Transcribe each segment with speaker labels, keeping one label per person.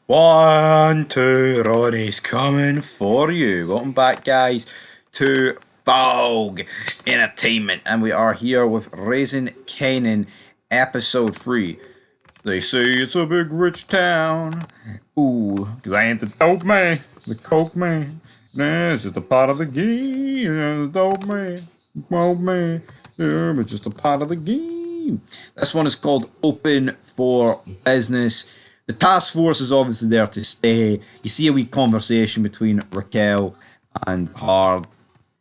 Speaker 1: One, two, Ronnie's coming for you. Welcome back, guys, to Fog Entertainment, and we are here with Raising Kanan, episode 3. They say it's a big rich town. Ooh, cause I ain't the dope man, the coke man. Nah, it's just a part of the game. The dope man, dope man. Yeah, it's just a part of the game. This one is called Open for Business. The task force is obviously there to stay. You see a wee conversation between Raquel and Hard.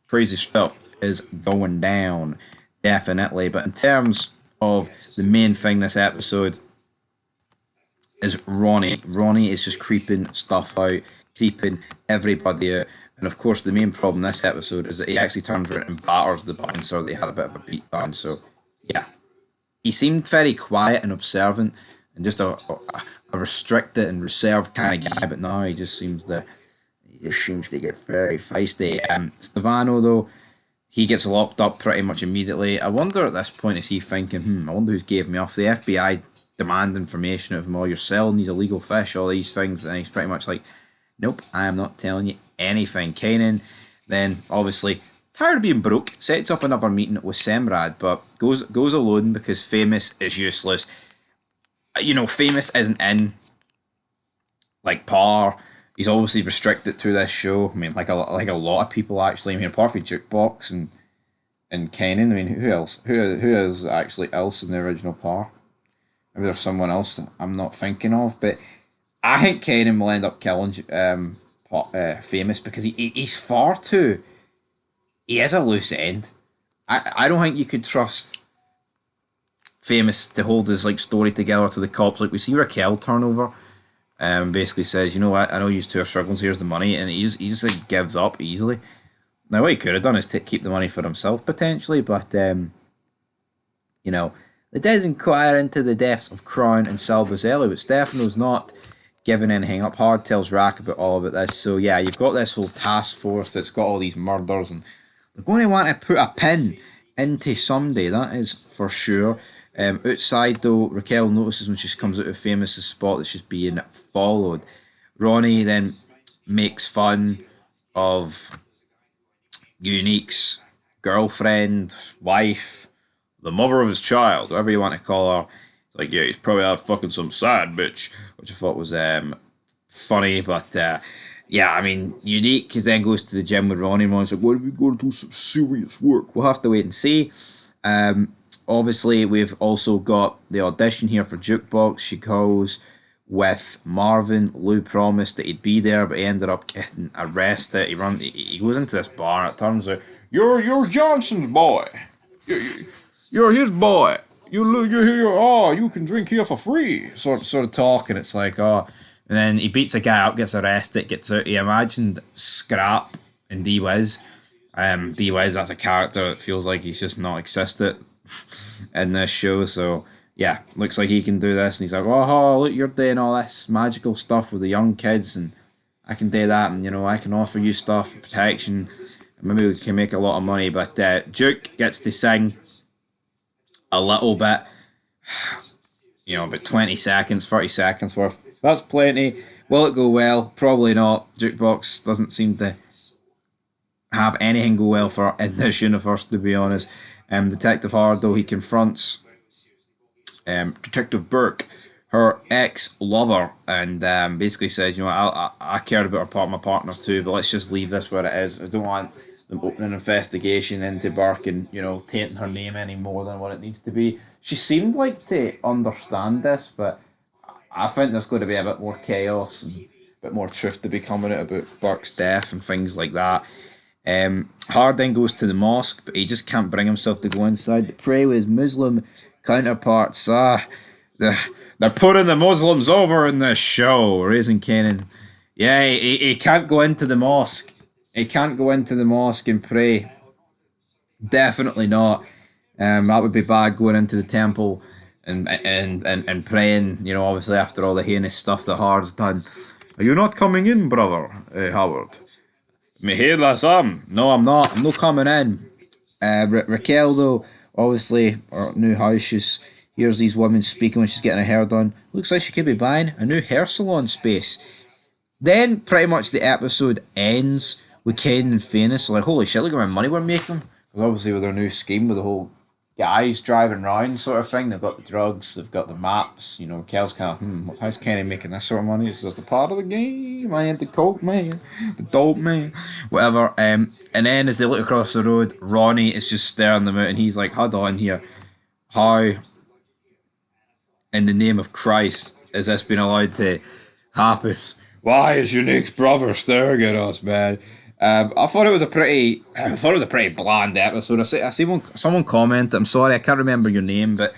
Speaker 1: Crazy stuff is going down, definitely. But in terms of the main thing this episode is Ronnie. Ronnie is just creeping stuff out, creeping everybody out. And of course, the main problem this episode is that he actually turns around and batters the bouncer. They had a bit of a beat down. So, yeah. He seemed very quiet and observant and just a restricted and reserved kind of guy. But now he just seems to get very feisty. Stefano, though, he gets locked up pretty much immediately. I wonder at this point, is he thinking, I wonder who's gave me off. The FBI demand information of him, you're selling these illegal fish, all these things, and he's pretty much like, nope, I am not telling you anything. Kanan then obviously tired of being broke, sets up another meeting with Semrad, but goes alone because Famous is useless. Famous isn't in like Par. He's obviously restricted to this show. I mean, like a lot of people actually. I mean, apart from Jukebox and Kanan. I mean, who else? Who is actually else in the original Par? Maybe there's someone else that I'm not thinking of, but I think Kanan will end up killing Famous because he's far too. He is a loose end. I don't think you could trust Famous to hold his like story together to the cops. Like we see Raquel turn over, basically says, you know what, I know you two are struggling. So here's the money, and he just like gives up easily. Now what he could have done is to keep the money for himself potentially, but they did inquire into the deaths of Crown and Salvazelli, but Stefano's not giving anything up. Hard tells Rack about all about this. So yeah, you've got this whole task force that's got all these murders, and they're going to want to put a pin into Sunday, that is for sure. Outside though, Raquel notices when she comes out of Famous' spot that she's being followed. Ronnie then makes fun of Unique's girlfriend, wife, the mother of his child, whatever you want to call her. It's like, yeah, he's probably out fucking some sad bitch, which I thought was funny. But yeah, I mean, Unique then goes to the gym with Ronnie. And Ronnie's like, "Why do we go to do some serious work?" We'll have to wait and see. Obviously, we've also got the audition here for Jukebox. She goes with Marvin. Lou promised that he'd be there, but he ended up getting arrested. He goes into this bar, and it turns out, you're Johnson's boy. You're his boy. You're here. Oh, you can drink here for free. Sort of talk, and it's like, oh. And then he beats a guy up, gets arrested, gets out. He imagined Scrap and D-Wiz. D-Wiz, that's a character that feels like he's just not existed in this show. So yeah, looks like he can do this. And he's like, oh, look, you're doing all this magical stuff with the young kids, and I can do that. And I can offer you stuff, protection. And maybe we can make a lot of money. But Duke gets to sing a little bit, about 20 seconds, 30 seconds worth. That's plenty. Will it go well? Probably not. Jukebox doesn't seem to have anything go well for her in this universe, to be honest. Detective Hard, though, he confronts Detective Burke, her ex-lover, and basically says, I cared about my partner too, but let's just leave this where it is. I don't want them opening an investigation into Burke and, tainting her name any more than what it needs to be. She seemed like to understand this, but I think there's going to be a bit more chaos and a bit more truth to be coming out about Burke's death and things like that. Harding goes to the mosque, but he just can't bring himself to go inside to pray with his Muslim counterparts. They're putting the Muslims over in this show, Raising Kanan. Yeah, he can't go into the mosque. He can't go into the mosque and pray. Definitely not. That would be bad, going into the temple and praying, obviously after all the heinous stuff that Hard's done. Are you not coming in, brother, Howard? Me here, Sam. No, I'm not. I'm not coming in. Raquel, though, obviously, her new house, Here's these women speaking when she's getting her hair done. Looks like she could be buying a new hair salon space. Then pretty much the episode ends with Kanan and Phoenix like, holy shit, look at my money we're making. Because obviously with their new scheme with the whole guys driving around sort of thing, they've got the drugs, they've got the maps, Kel's kind of, how's Kenny making this sort of money? Is this the part of the game? I ain't the coke man, the dope man, whatever. And then as they look across the road, Ronnie is just staring them out and he's like, hold on here, how in the name of Christ is this been allowed to happen? Why is Unique's brother staring at us, man? I thought it was a pretty bland episode. I see someone comment. I'm sorry, I can't remember your name, but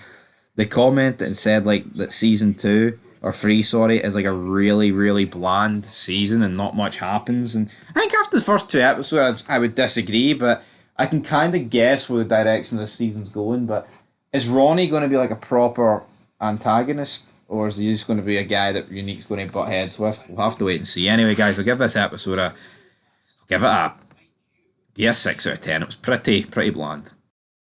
Speaker 1: they commented and said like that season 2 or 3, sorry, is like a really really bland season and not much happens. And I think after the first 2 episodes, I would disagree, but I can kind of guess where the direction of the season's going. But is Ronnie going to be like a proper antagonist? Or is he just going to be a guy that Unique's going to butt heads with? We'll have to wait and see. Anyway, guys, I'll give this episode I'll give it a 6 out of 10. It was pretty bland.